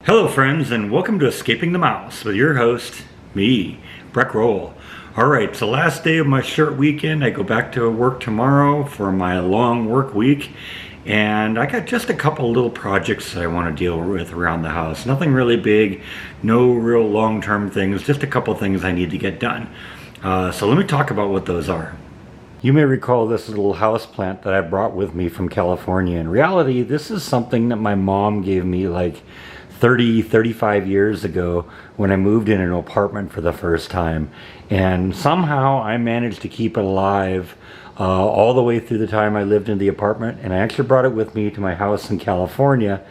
Hello friends, and welcome to Escaping the Mouse with your host, me, Breck Roll. Alright, it's the last day of my short weekend. I go back to work tomorrow for my long work week, and I got just a couple little projects that I want to deal with around the house. Nothing really big, no real long-term things, just a couple things I need to get done. So let me talk about what those are. You may recall this little houseplant that I brought with me from California. In reality, this is something that my mom gave me like 35 years ago when I moved in an apartment for the first time. And somehow I managed to keep it alive all the way through the time I lived in the apartment. And I actually brought it with me to my house in California.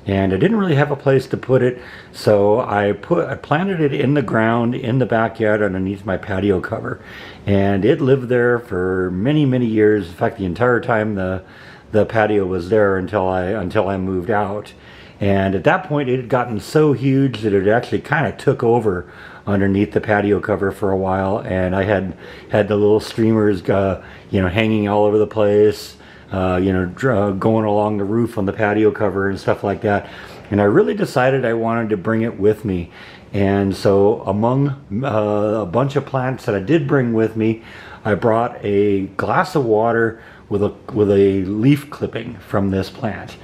And I didn't really have a place to put it, so I planted it in the ground in the backyard underneath my patio cover, and it lived there for many years. In fact, the entire time the patio was there until I moved out. And at that point, it had gotten so huge that it actually kind of took over underneath the patio cover for a while, and I had the little streamers, hanging all over the place. Going along the roof on the patio cover and stuff like that. And I really decided I wanted to bring it with me. And so among a bunch of plants that I did bring with me, I brought a glass of water with a leaf clipping from this plant.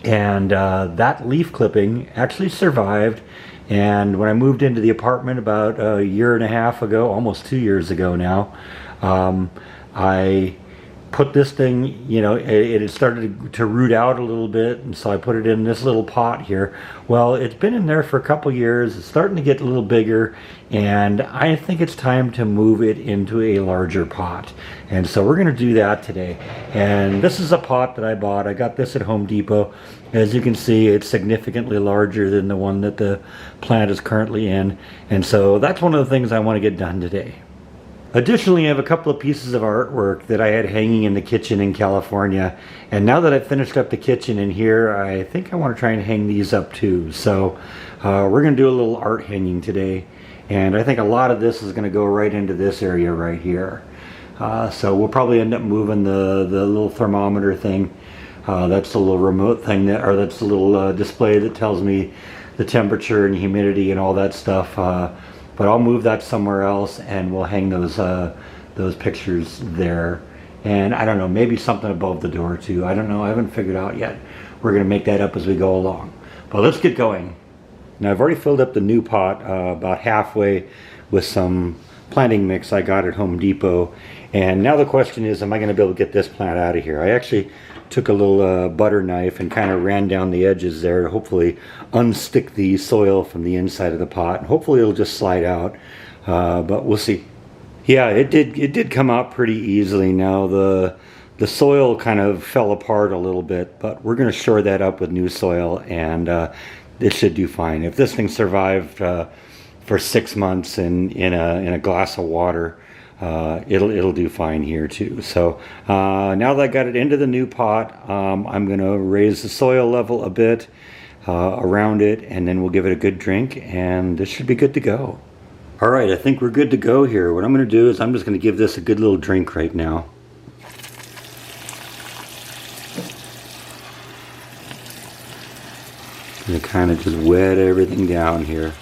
And that leaf clipping actually survived. And when I moved into the apartment about a year and a half ago, almost 2 years ago now, I put this thing, it had started to root out a little bit, and so I put it in this little pot here. Well, it's been in there for a couple years. It's starting to get a little bigger, and I think it's time to move it into a larger pot. And so we're going to do that today. And this is a pot that I bought. I got this at Home Depot. As you can see, it's significantly larger than the one that the plant is currently in. And so that's one of the things I want to get done today. Additionally, I have a couple of pieces of artwork that I had hanging in the kitchen in California, and now that I've finished up the kitchen in here, I think I want to try and hang these up too. So we're going to do a little art hanging today, and I think a lot of this is going to go right into this area right here. So we'll probably end up moving the little thermometer thing. That's the little remote thing that's the little display that tells me the temperature and humidity and all that stuff. But I'll move that somewhere else, and we'll hang those pictures there. And I don't know, maybe something above the door too. I don't know, I haven't figured out yet. We're gonna make that up as we go along. But let's get going. Now I've already filled up the new pot about halfway with some planting mix I got at Home Depot. And now the question is, am I gonna be able to get this plant out of here? I actually took a little butter knife and kind of ran down the edges there to hopefully unstick the soil from the inside of the pot. And hopefully it'll just slide out, but we'll see. Yeah, it did come out pretty easily. Now the soil kind of fell apart a little bit, but we're going to shore that up with new soil, and it should do fine. If this thing survived for 6 months in a glass of water, it'll do fine here too. So now that I got it into the new pot, I'm going to raise the soil level a bit around it, and then we'll give it a good drink, and this should be good to go. All right, I think we're good to go here. What I'm going to do is I'm just going to give this a good little drink right now. Going to kind of just wet everything down here.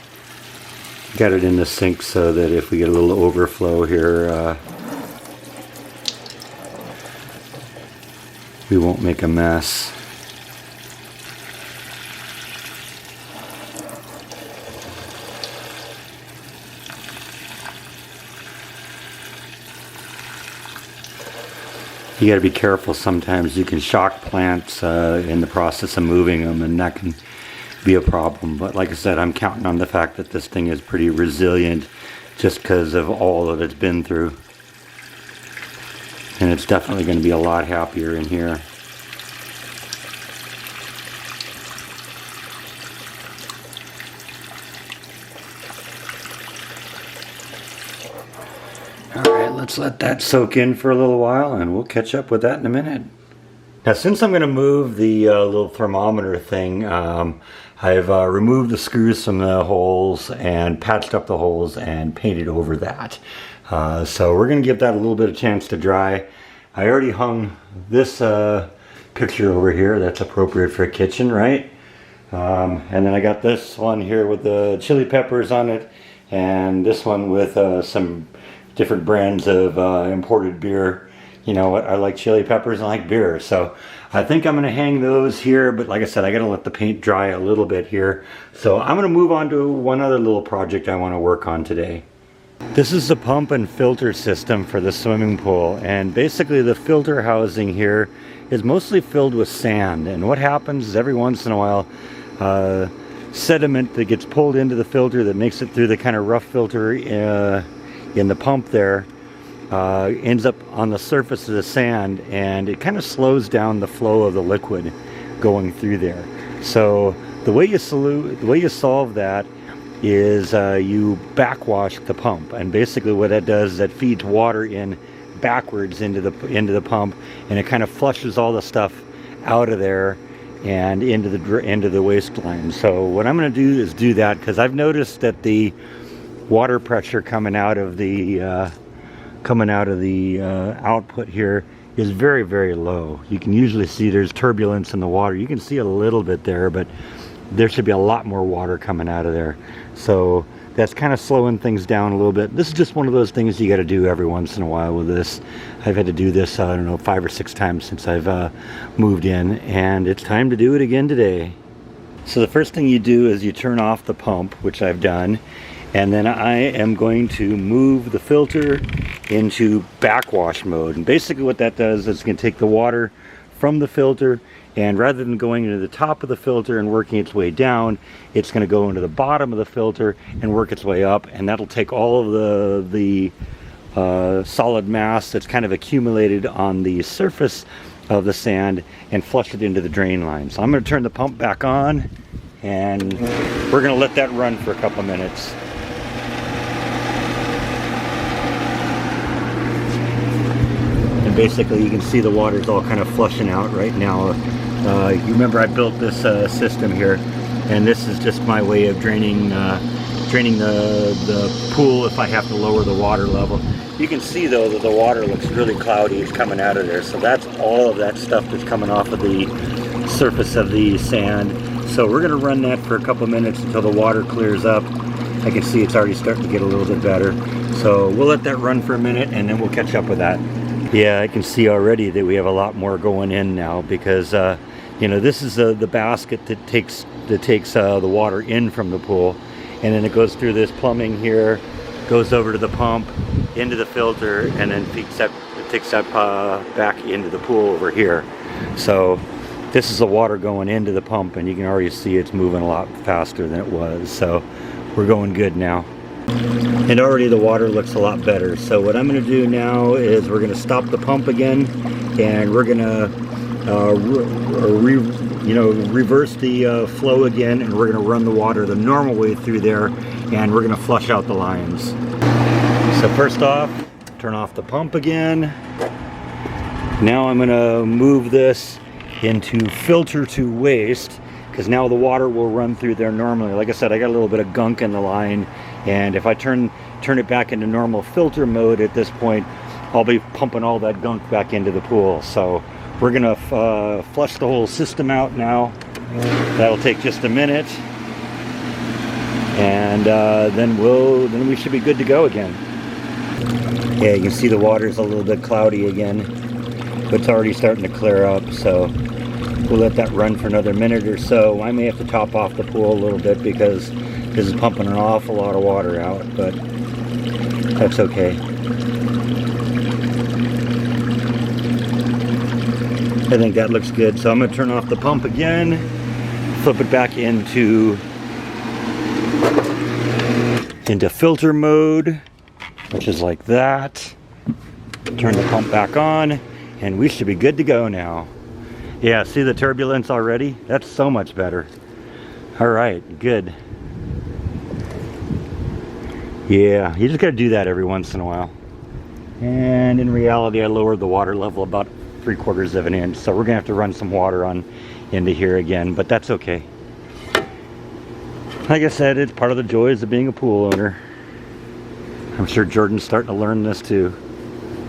Got it in the sink so that if we get a little overflow here, we won't make a mess. You got to be careful. Sometimes you can shock plants in the process of moving them, and that can be a problem. But like I said, I'm counting on the fact that this thing is pretty resilient just because of all that it's been through. And it's definitely going to be a lot happier in here. Alright, let's let that soak in for a little while, and we'll catch up with that in a minute. Now, since I'm going to move the little thermometer thing, I've removed the screws from the holes and patched up the holes and painted over that. So we're going to give that a little bit of chance to dry. I already hung this picture over here that's appropriate for a kitchen, right? And then I got this one here with the chili peppers on it, and this one with some different brands of imported beer. You know what, I like chili peppers and I like beer, so I think I'm gonna hang those here, but like I said, I gotta let the paint dry a little bit here. So I'm gonna move on to one other little project I wanna work on today. This is the pump and filter system for the swimming pool, and basically the filter housing here is mostly filled with sand, and what happens is every once in a while sediment that gets pulled into the filter that makes it through the kind of rough filter in the pump there ends up on the surface of the sand, and it kind of slows down the flow of the liquid going through there. So the way you solve that is you backwash the pump, and basically what that does is that feeds water in backwards into the pump, and it kind of flushes all the stuff out of there and into the waste line. So what I'm going to do is do that, because I've noticed that the water pressure coming out of the output here is very, very low. You can usually see there's turbulence in the water. You can see a little bit there, but there should be a lot more water coming out of there. So that's kind of slowing things down a little bit. This is just one of those things you got to do every once in a while with this. I've had to do this, I don't know, 5 or 6 times since I've moved in, and it's time to do it again today. So the first thing you do is you turn off the pump, which I've done, and then I am going to move the filter into backwash mode. And basically what that does is it's going to take the water from the filter, and rather than going into the top of the filter and working its way down, it's going to go into the bottom of the filter and work its way up, and that'll take all of the solid mass that's kind of accumulated on the surface of the sand and flush it into the drain line. So I'm going to turn the pump back on, and we're going to let that run for a couple minutes. Basically you can see the water's all kind of flushing out right now. You remember I built this system here, and this is just my way of draining the pool if I have to lower the water level. You can see though that the water looks really cloudy. It's coming out of there, so that's all of that stuff that's coming off of the surface of the sand. So we're going to run that for a couple minutes until the water clears up. I can see it's already starting to get a little bit better, so we'll let that run for a minute and then we'll catch up with that. Yeah, I can see already that we have a lot more going in now, because you know, this is the basket that takes the water in from the pool, and then it goes through this plumbing here, goes over to the pump, into the filter, and then takes that back into the pool over here. So this is the water going into the pump, and you can already see it's moving a lot faster than it was. So we're going good now. And already the water looks a lot better. So what I'm going to do now is we're going to stop the pump again, and we're going to reverse the flow again, and we're going to run the water the normal way through there, and we're going to flush out the lines. So first off, turn off the pump again. Now I'm going to move this into filter to waste, because now the water will run through there normally. Like I said, I got a little bit of gunk in the line, and if I turn it back into normal filter mode at this point, I'll be pumping all that gunk back into the pool. So we're gonna flush the whole system out now. That'll take just a minute, and then we should be good to go again. Yeah, you can see the water's a little bit cloudy again, but it's already starting to clear up. So we'll let that run for another minute or so. I may have to top off the pool a little bit because this is pumping an awful lot of water out, but that's okay. I think that looks good. So I'm going to turn off the pump again, flip it back into filter mode, which is like that. Turn the pump back on, and we should be good to go now. Yeah, see the turbulence already? That's so much better. All right, good. Yeah, you just got to do that every once in a while. And in reality, I lowered the water level about 3/4 of an inch, so we're gonna have to run some water on into here again, but that's okay. Like I said, it's part of the joys of being a pool owner. I'm sure Jordan's starting to learn this too.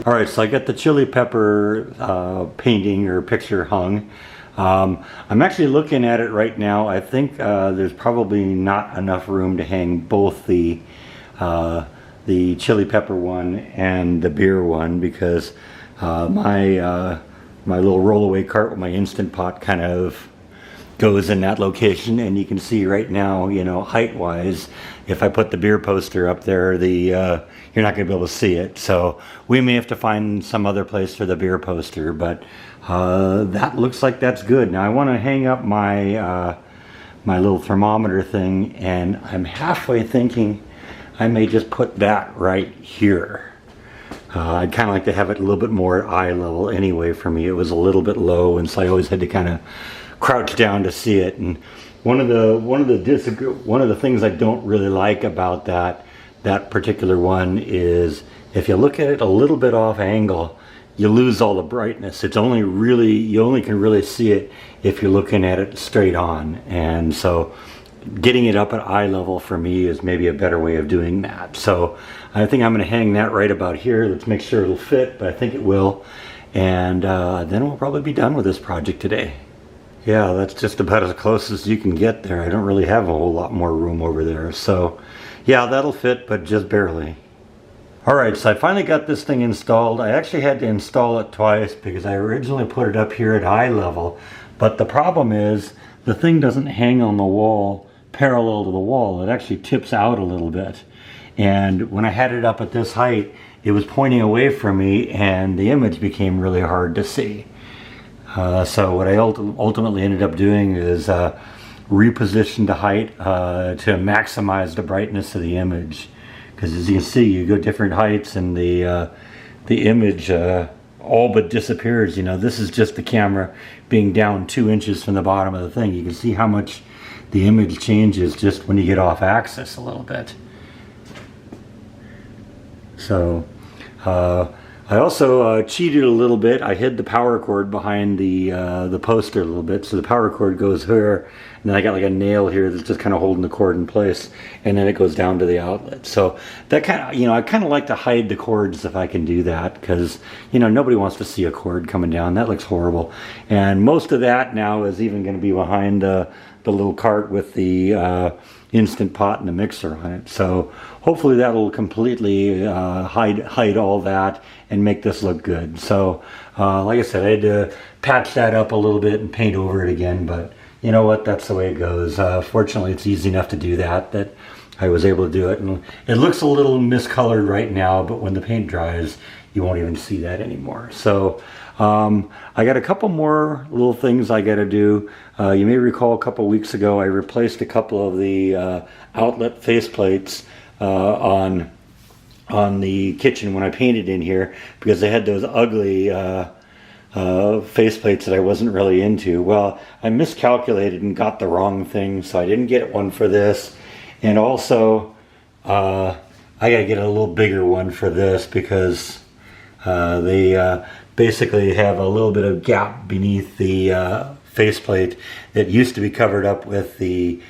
All right, so I got the chili pepper painting or picture hung. I'm actually looking at it right now. I think there's probably not enough room to hang both the chili pepper one and the beer one, because my little rollaway cart with my Instant Pot kind of goes in that location, and you can see right now, you know, height wise, if I put the beer poster up there, you're not going to be able to see it. So we may have to find some other place for the beer poster, but that looks like that's good. Now I want to hang up my my little thermometer thing, and I'm halfway thinking I may just put that right here. I'd kind of like to have it a little bit more at eye level anyway. For me, it was a little bit low, and so I always had to kind of crouch down to see it. And one of the things I don't really like about that particular one is if you look at it a little bit off angle, you lose all the brightness. You only can really see it if you're looking at it straight on. And so getting it up at eye level for me is maybe a better way of doing that. So I think I'm going to hang that right about here. Let's make sure it'll fit, but I think it will. And then we'll probably be done with this project today. Yeah, that's just about as close as you can get there. I don't really have a whole lot more room over there. So yeah, that'll fit, but just barely. Alright, so I finally got this thing installed. I actually had to install it twice because I originally put it up here at eye level. But the problem is the thing doesn't hang on the wall parallel to the wall. It actually tips out a little bit. And when I had it up at this height, it was pointing away from me, and the image became really hard to see. So what I ultimately ended up doing is reposition the height to maximize the brightness of the image. Because as you can see, you go different heights and the image all but disappears. You know, this is just the camera being down 2 inches from the bottom of the thing. You can see how much the image changes just when you get off axis a little bit. So I also cheated a little bit. I hid the power cord behind the poster a little bit, so the power cord goes here, and then I got like a nail here that's just kind of holding the cord in place, and then it goes down to the outlet. So that kind of, you know, I kind of like to hide the cords if I can do that, because, you know, nobody wants to see a cord coming down. That looks horrible. And most of that now is even going to be behind the little cart with the Instant Pot and the mixer on it. So hopefully that'll completely hide all that and make this look good. So like I said, I had to patch that up a little bit and paint over it again, but you know what, that's the way it goes. Fortunately, it's easy enough to do that I was able to do it. And it looks a little miscolored right now, but when the paint dries, you won't even see that anymore. So I got a couple more little things I got to do. You may recall a couple weeks ago I replaced a couple of the outlet faceplates on the kitchen when I painted in here, because they had those ugly faceplates that I wasn't really into. Well, I miscalculated and got the wrong thing, so I didn't get one for this. And also I got to get a little bigger one for this, because they basically have a little bit of gap beneath the faceplate that used to be covered up with the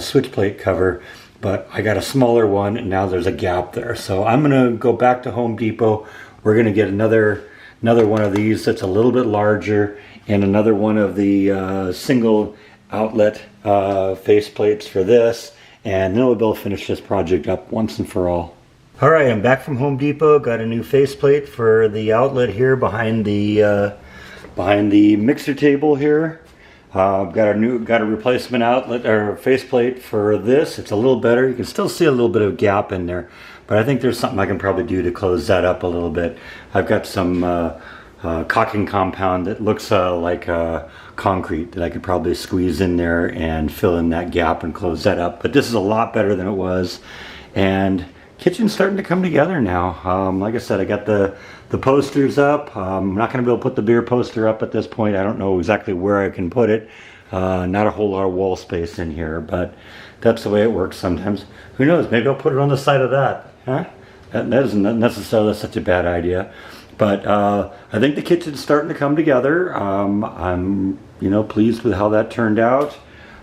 switch plate cover, but I got a smaller one and now there's a gap there. So I'm gonna go back to Home Depot. We're gonna get another one of these that's a little bit larger, and another one of the single outlet faceplates for this, and then we'll be able to finish this project up once and for all. Alright, I'm back from Home Depot. Got a new faceplate for the outlet here behind the mixer table here. Got a replacement outlet or faceplate for this. It's a little better. You can still see a little bit of gap in there, but I think there's something I can probably do to close that up a little bit. I've got some caulking compound that looks like concrete that I could probably squeeze in there and fill in that gap and close that up. But this is a lot better than it was, and kitchen's starting to come together now. Like I said, I got the posters up. I'm not going to be able to put the beer poster up at this point. I don't know exactly where I can put it. Not a whole lot of wall space in here, but that's the way it works sometimes. Who knows? Maybe I'll put it on the side of that. Huh? That isn't necessarily such a bad idea. But I think the kitchen's starting to come together. I'm pleased with how that turned out.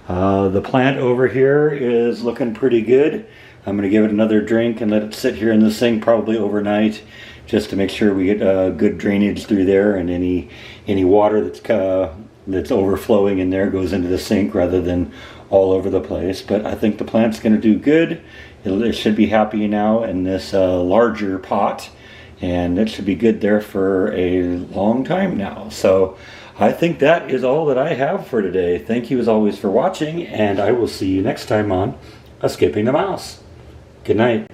The plant over here is looking pretty good. I'm going to give it another drink and let it sit here in the sink probably overnight, just to make sure we get good drainage through there, and any water that's that's overflowing in there goes into the sink rather than all over the place. But I think the plant's going to do good. It should be happy now in this larger pot, and it should be good there for a long time now. So I think that is all that I have for today. Thank you as always for watching, and I will see you next time on Escaping the Mouse. Good night.